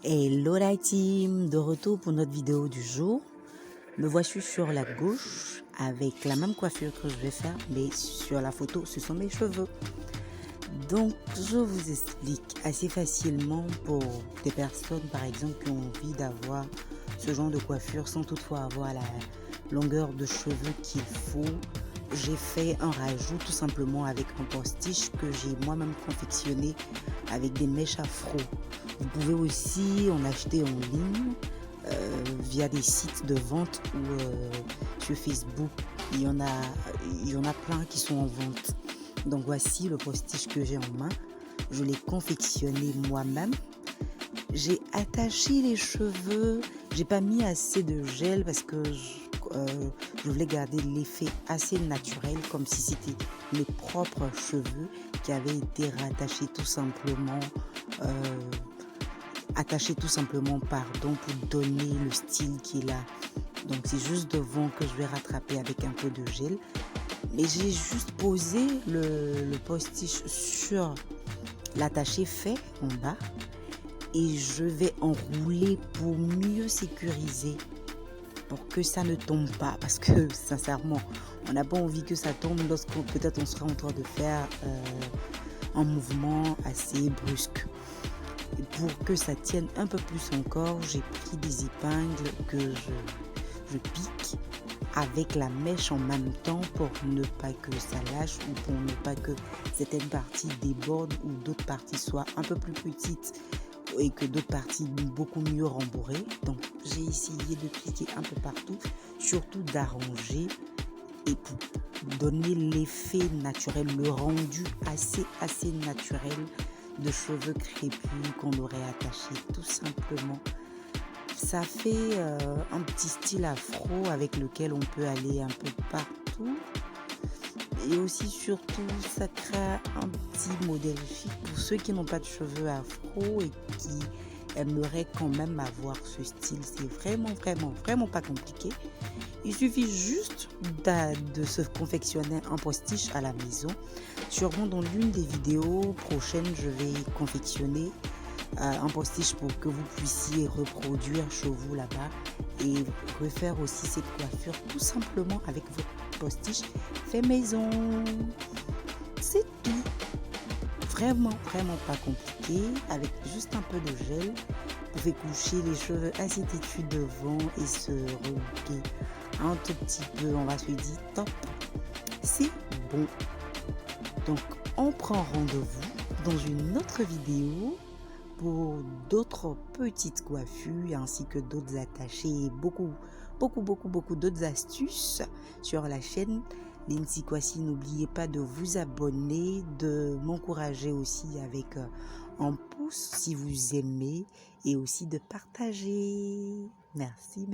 Hello la team, de retour pour notre vidéo du jour. Me voici sur la gauche avec la même coiffure que je vais faire, mais sur la photo ce sont mes cheveux. Donc je vous explique assez facilement pour des personnes par exemple qui ont envie d'avoir ce genre de coiffure sans toutefois avoir la longueur de cheveux qu'il faut. J'ai fait un rajout tout simplement avec un postiche que j'ai moi-même confectionné avec des mèches afro. Vous pouvez aussi en acheter en ligne via des sites de vente ou sur Facebook. Il y en a plein qui sont en vente. Donc voici le postiche que j'ai en main. Je l'ai confectionné moi-même. J'ai attaché les cheveux. J'ai pas mis assez de gel parce que je voulais garder l'effet assez naturel, comme si c'était mes propres cheveux qui avaient été rattachés tout simplement. Pour donner le style qu'il a. Donc c'est juste devant que je vais rattraper avec un peu de gel. Mais j'ai juste posé le postiche sur l'attaché fait en bas et je vais enrouler pour mieux sécuriser, pour que ça ne tombe pas, parce que sincèrement on n'a pas envie que ça tombe lorsque peut-être on sera en train de faire un mouvement assez brusque. Et pour que ça tienne un peu plus encore, j'ai pris des épingles que je pique avec la mèche en même temps pour ne pas que ça lâche ou pour ne pas que certaines parties débordent ou d'autres parties soient un peu plus petites et que d'autres parties beaucoup mieux rembourrées. Donc j'ai essayé de piquer un peu partout, surtout d'arranger et pour donner l'effet naturel, le rendu assez naturel de cheveux crépus qu'on aurait attaché tout simplement. Ça fait un petit style afro avec lequel on peut aller un peu partout. Et aussi surtout ça crée un petit modèle chic pour ceux qui n'ont pas de cheveux afro et qui aimeraient quand même avoir ce style. C'est vraiment pas compliqué. Il suffit juste de se confectionner un postiche à la maison. Sûrement dans l'une des vidéos prochaines, je vais confectionner un postiche pour que vous puissiez reproduire chez vous là-bas et refaire aussi cette coiffure tout simplement avec votre postiche fait maison. C'est tout. Vraiment pas compliqué. Avec juste un peu de gel, vous pouvez coucher les cheveux assez têtus devant et se relooker un tout petit peu. On va se dire top. C'est bon. Donc on prend rendez-vous dans une autre vidéo pour d'autres petites coiffures ainsi que d'autres attachés et beaucoup d'autres astuces sur la chaîne Lindsay Kwasi. N'oubliez pas de vous abonner, de m'encourager aussi avec un pouce si vous aimez et aussi de partager. Merci.